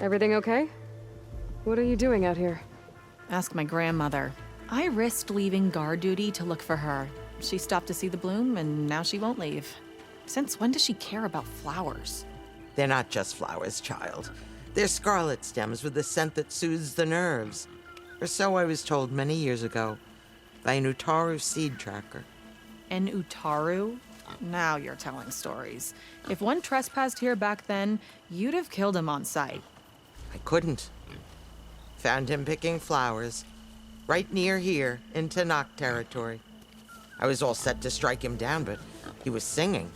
Everything okay? What are you doing out here? Ask my grandmother. I risked leaving guard duty to look for her. She stopped to see the bloom, and now she won't leave. Since when does she care about flowers? They're not just flowers, child. They're scarlet stems with a scent that soothes the nerves. Or so I was told many years ago by an Utaru seed tracker. An Utaru? Now you're telling stories. If one trespassed here back then, you'd have killed him on sight. I couldn't. Found him picking flowers, right near here in Tanakh territory. I was all set to strike him down, but he was singing.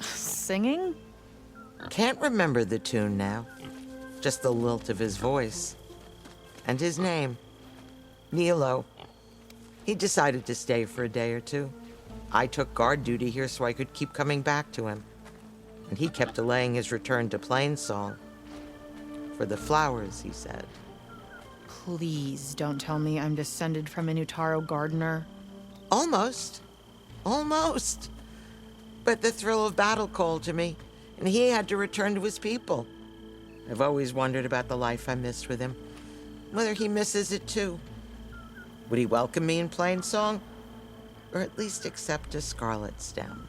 Singing? Can't remember the tune now. Just the lilt of his voice. And his name. Nilo. He decided to stay for a day or two. I took guard duty here so I could keep coming back to him. And he kept delaying his return to Plainsong. For the flowers, he said. Please don't tell me I'm descended from an Utaru gardener. Almost. Almost. But the thrill of battle called to me, and he had to return to his people. I've always wondered about the life I missed with him, whether he misses it too. Would he welcome me in Plainsong? Or at least accept a scarlet stem?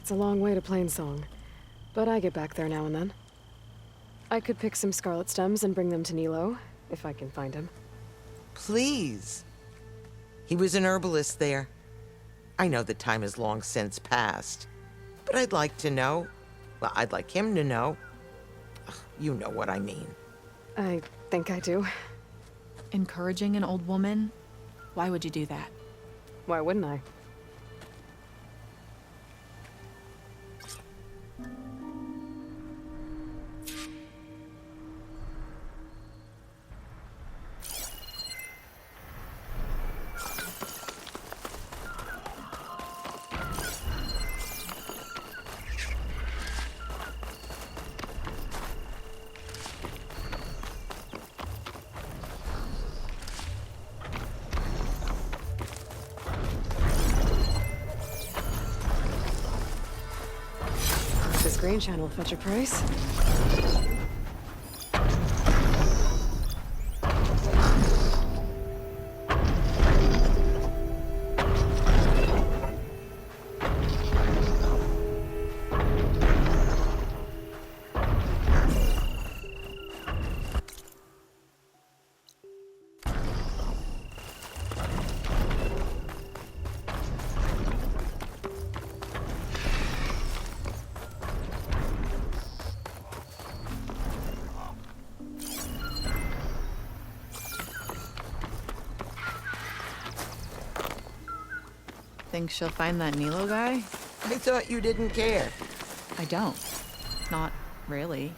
It's a long way to Plainsong, but I get back there now and then. I could pick some scarlet stems and bring them to Nilo, if I can find him. Please. He was an herbalist there. I know the time has long since passed, but I'd like to know. Well, I'd like him to know. Ugh, you know what I mean. I think I do. Encouraging an old woman? Why would you do that? Why wouldn't I? Grain Channel will fetch a price. Think she'll find that Nilo guy? I thought you didn't care. I don't. Not really.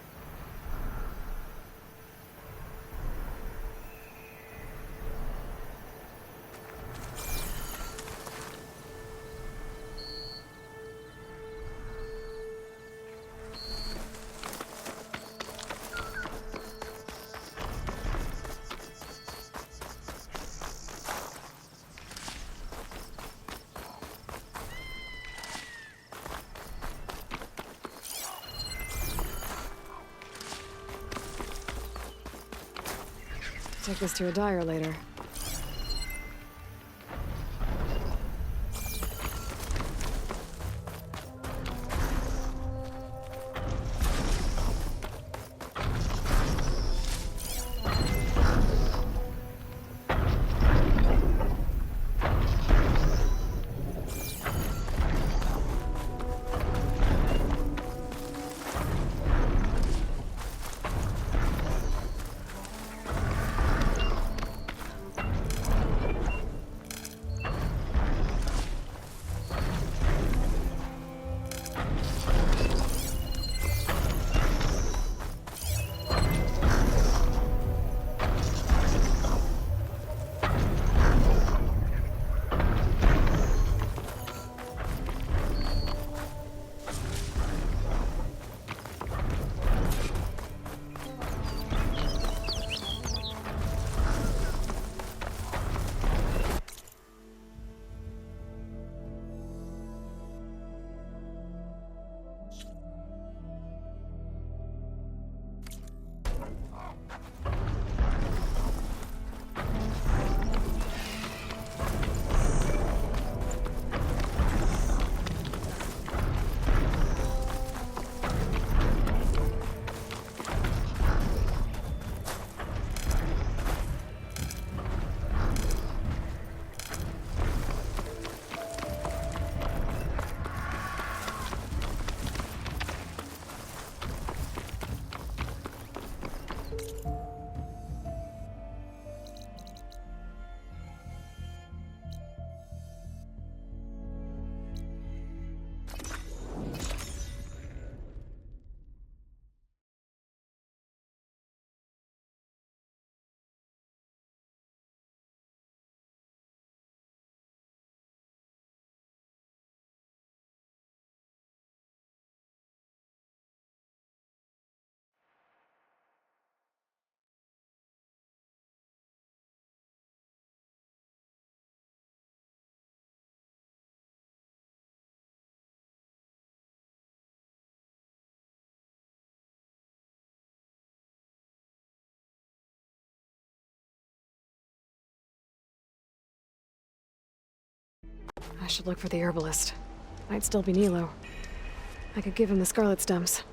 Take this to a dyer later. I should look for the herbalist. Might still be Nilo. I could give him the scarlet stems.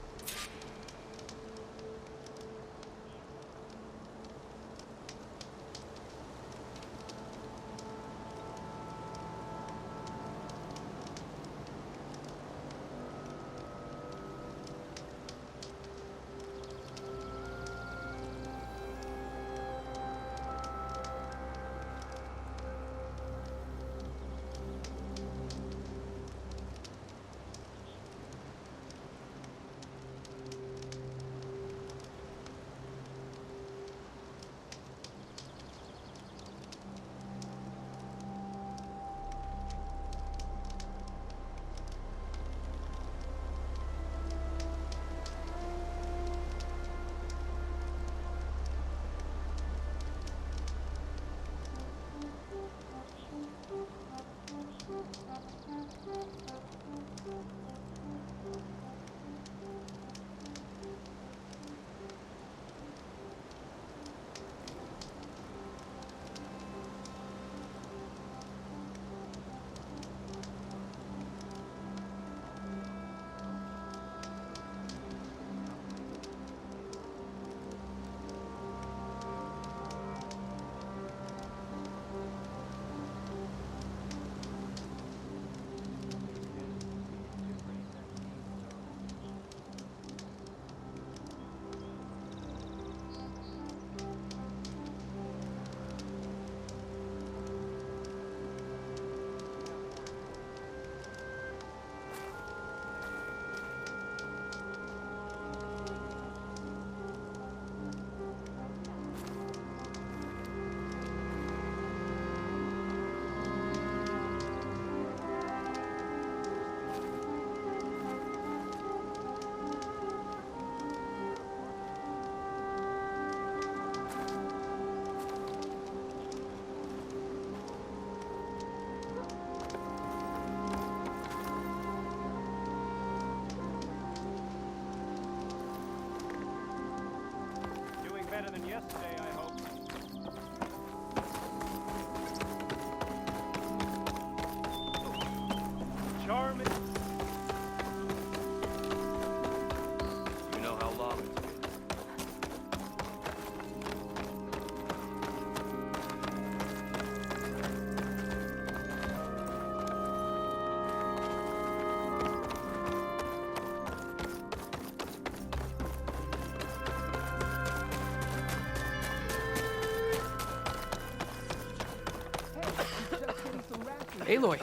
Aloy,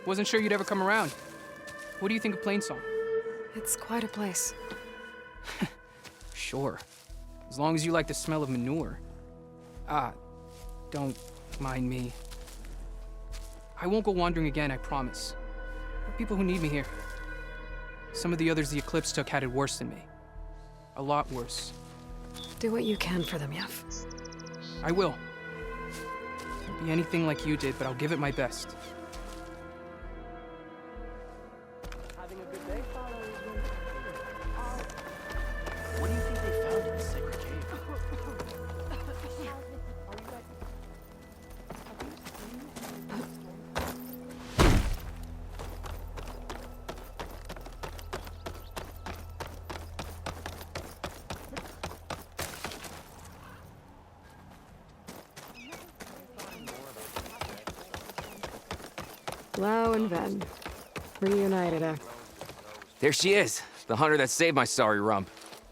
wasn't sure you'd ever come around. What do you think of Plainsong? It's quite a place. Sure. As long as you like the smell of manure. Don't mind me. I won't go wandering again, I promise. There are people who need me here. Some of the others the Eclipse took had it worse than me. A lot worse. Do what you can for them, Yef. I will. Won't be anything like you did, but I'll give it my best. What do you think they found in the sacred cave? Lau and Ven. Reunited after. There she is, the hunter that saved my sorry rump.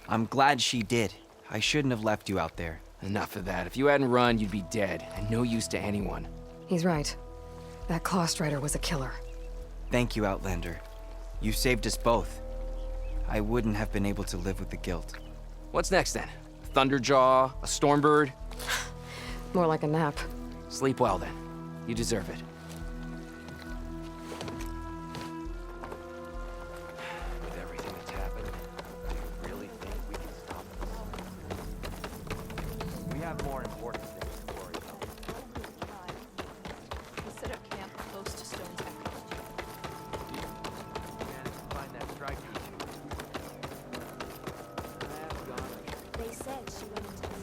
I'm glad she did. I shouldn't have left you out there. Enough of that. If you hadn't run, you'd be dead, and no use to anyone. He's right. That Claw Strider was a killer. Thank you, Outlander. You saved us both. I wouldn't have been able to live with the guilt. What's next then? Thunderjaw? A Stormbird? More like a nap. Sleep well then. You deserve it. With everything that's happened, do you really think we can stop this? We have more important things to worry about. We set up camp close to Stone's Echo. Managed to find that striker. They said she went into the sea.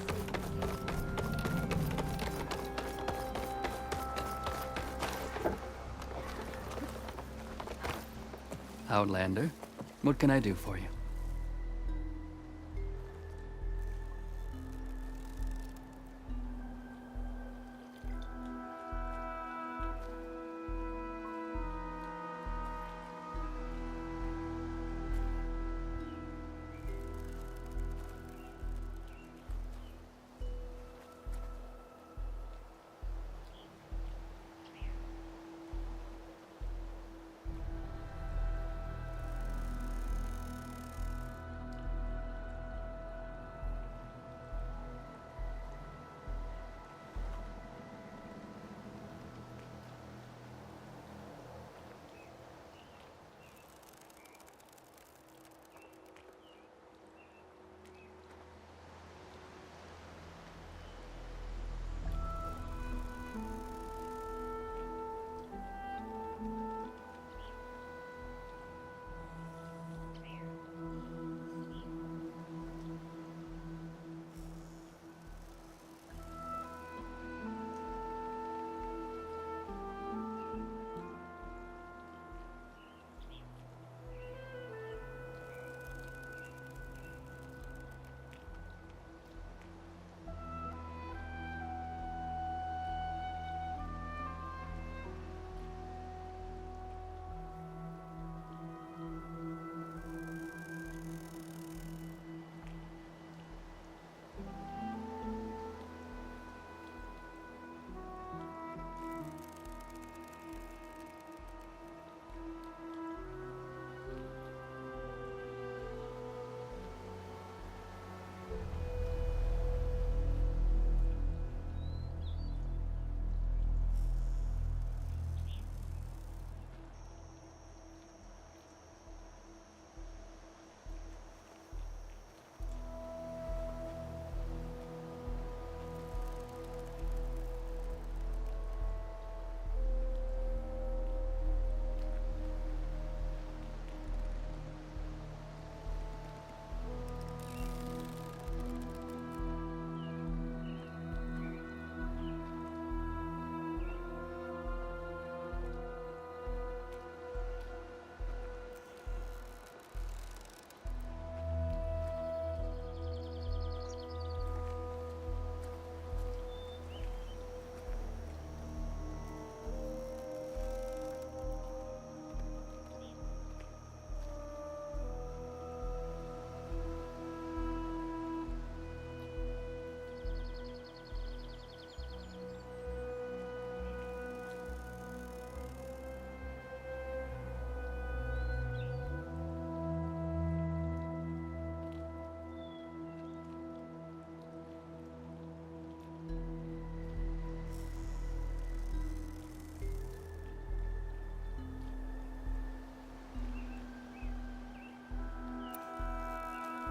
Outlander, what can I do for you?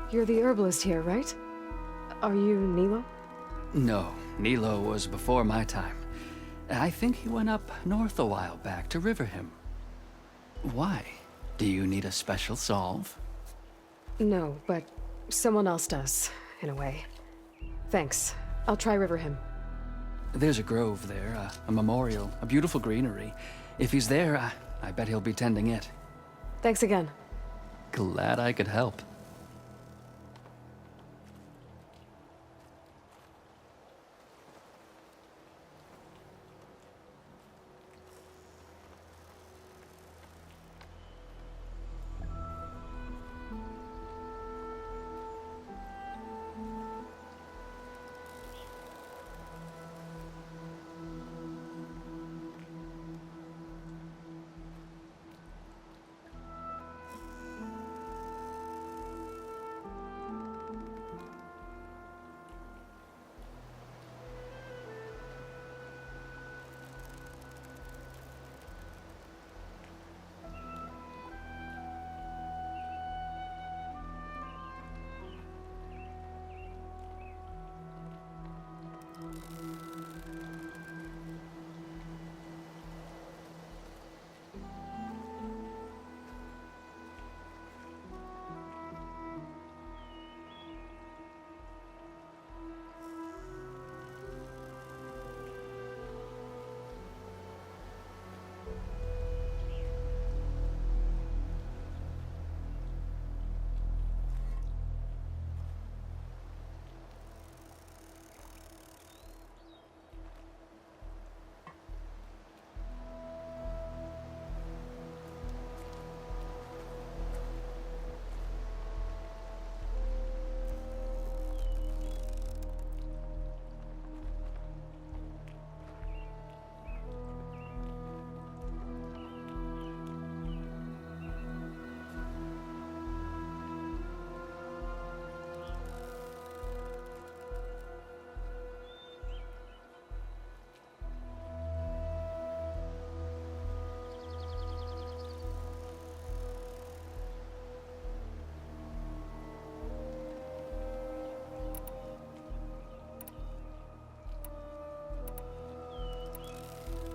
You're the herbalist here, right? Are you Nilo? No, Nilo was before my time. I think he went up north a while back to Riverhim. Why? Do you need a special solve? No, but someone else does, in a way. Thanks. I'll try Riverhim. There's a grove there, a memorial, a beautiful greenery. If he's there, I bet he'll be tending it. Thanks again. Glad I could help.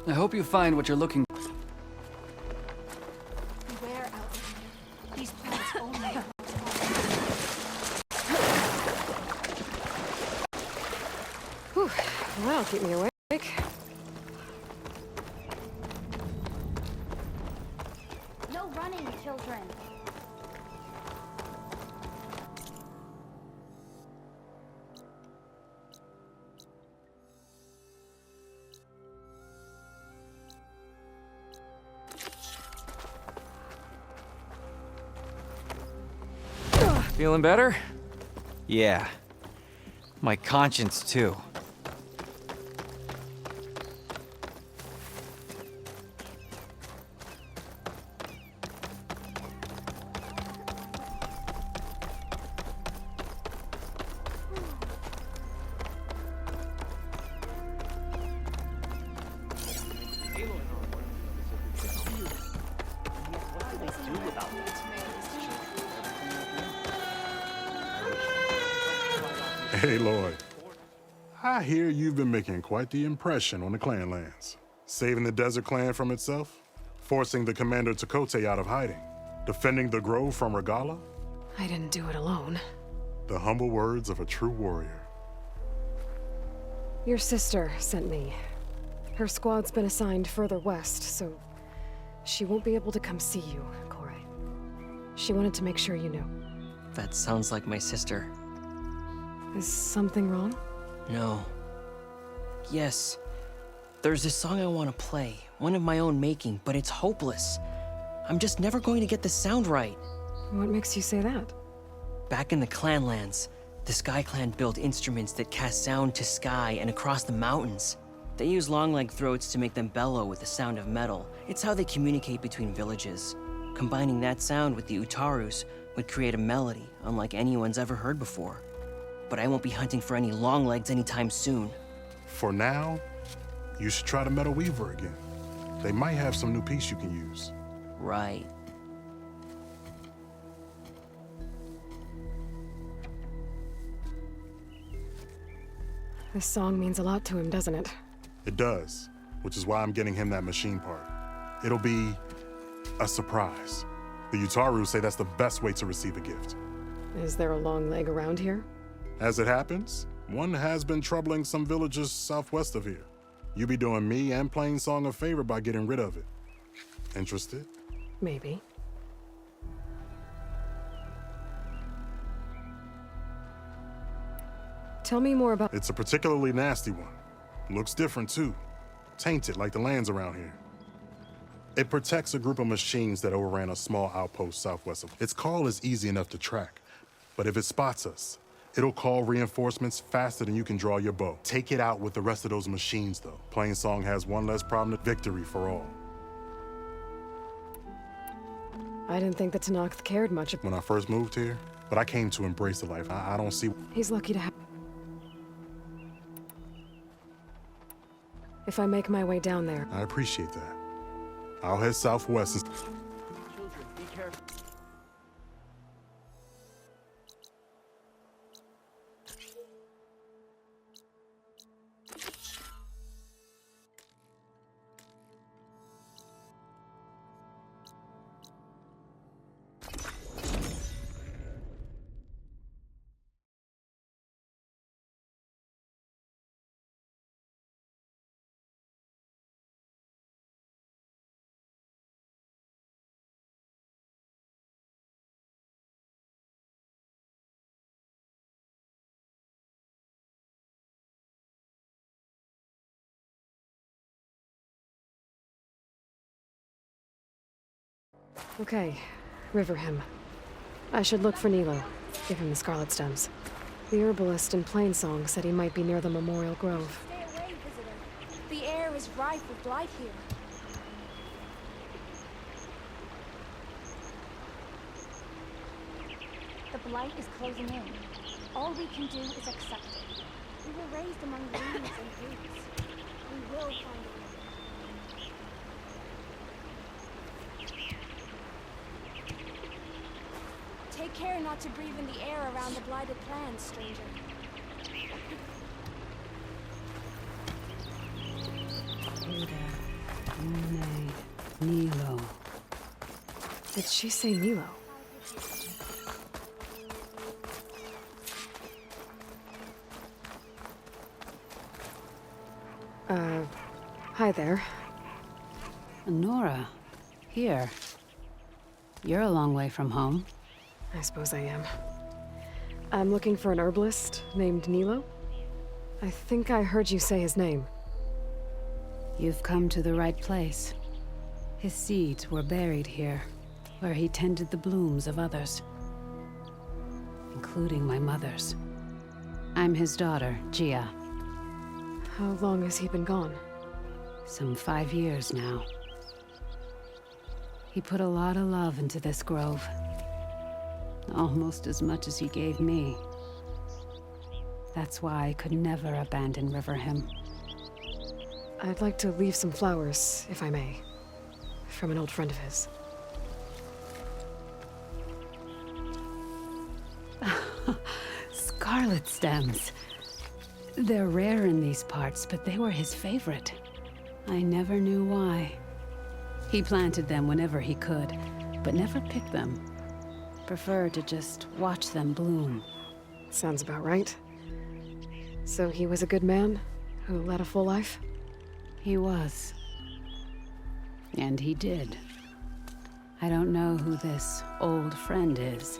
I hope you find what you're looking for. Beware, Outlander. These plants only. Whew. That'll keep me awake. No running, children. Feeling better? Yeah. My conscience, too. Hey, Lloyd. I hear you've been making quite the impression on the clan lands. Saving the Desert Clan from itself, forcing the Commander Tekote out of hiding, defending the Grove from Regala. I didn't do it alone. The humble words of a true warrior. Your sister sent me. Her squad's been assigned further west, so she won't be able to come see you, Kore. She wanted to make sure you knew. That sounds like my sister. Is something wrong? No. Yes. There's this song I want to play, one of my own making, but it's hopeless. I'm just never going to get the sound right. What makes you say that? Back in the Clanlands, the Sky Clan built instruments that cast sound to sky and across the mountains. They use long-leg throats to make them bellow with the sound of metal. It's how they communicate between villages. Combining that sound with the Utarus would create a melody unlike anyone's ever heard before. But I won't be hunting for any longlegs anytime soon. For now, you should try the Metal Weaver again. They might have some new piece you can use. Right. This song means a lot to him, doesn't it? It does, which is why I'm getting him that machine part. It'll be a surprise. The Utaru say that's the best way to receive a gift. Is there a long leg around here? As it happens, one has been troubling some villages southwest of here. You be doing me and Plainsong a favor by getting rid of it. Interested? Maybe. Tell me more about... It's a particularly nasty one. Looks different too. Tainted like the lands around here. It protects a group of machines that overran a small outpost southwest of... Its call is easy enough to track, but if it spots us, it'll call reinforcements faster than you can draw your bow. Take it out with the rest of those machines, though. Plainsong has one less problem than victory for all. I didn't think the Tenakth cared much. When I first moved here, but I came to embrace the life. I don't see... He's lucky to have... If I make my way down there... I appreciate that. I'll head southwest and... Children, be careful. Okay, Riverhim. I should look for Nilo. Give him the scarlet stems. The herbalist in Plainsong said he might be near the Memorial Grove. Stay away, visitor. The air is rife with blight here. The blight is closing in. All we can do is accept it. We were raised among leaves and roots. We will find a way. Take care not to breathe in the air around the blighted lands, stranger. Nilo. Did she say Nilo? Hi there. Nora, here. You're a long way from home. I suppose I am. I'm looking for an herbalist named Nilo. I think I heard you say his name. You've come to the right place. His seeds were buried here, where he tended the blooms of others, including my mother's. I'm his daughter, Gia. How long has he been gone? Some 5 years now. He put a lot of love into this grove. Almost as much as he gave me. That's why I could never abandon Riverhim. I'd like to leave some flowers, if I may. From an old friend of his. Scarlet stems. They're rare in these parts, but they were his favorite. I never knew why. He planted them whenever he could, but never picked them. Preferred to just watch them bloom. Sounds about right. So he was a good man who led a full life? He was. And he did. I don't know who this old friend is,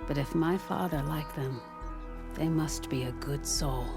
but if my father liked them, they must be a good soul.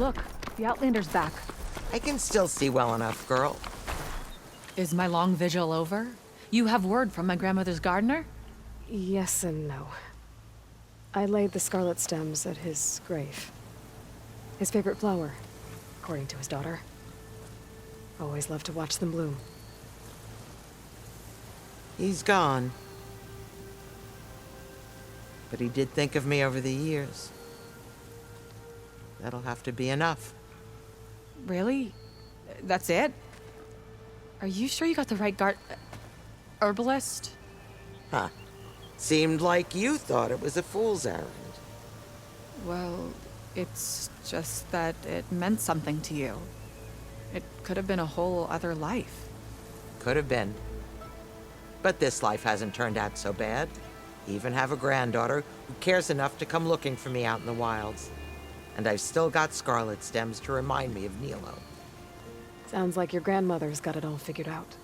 Look, the Outlander's back. I can still see well enough, girl. Is my long vigil over? You have word from my grandmother's gardener? Yes and no. I laid the scarlet stems at his grave. His favorite flower, according to his daughter. Always loved to watch them bloom. He's gone. But he did think of me over the years. That'll have to be enough. Really? That's it? Are you sure you got the right herbalist? Huh. Seemed like you thought it was a fool's errand. Well, it's just that it meant something to you. It could have been a whole other life. Could have been. But this life hasn't turned out so bad. Even have a granddaughter who cares enough to come looking for me out in the wilds. And I've still got scarlet stems to remind me of Nilo. Sounds like your grandmother's got it all figured out.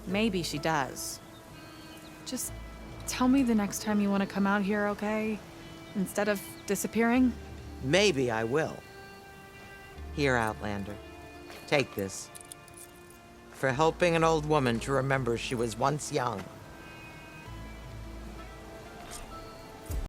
Maybe she does. Just tell me the next time you want to come out here, okay? Instead of disappearing? Maybe I will. Here, Outlander. Take this. For helping an old woman to remember she was once young.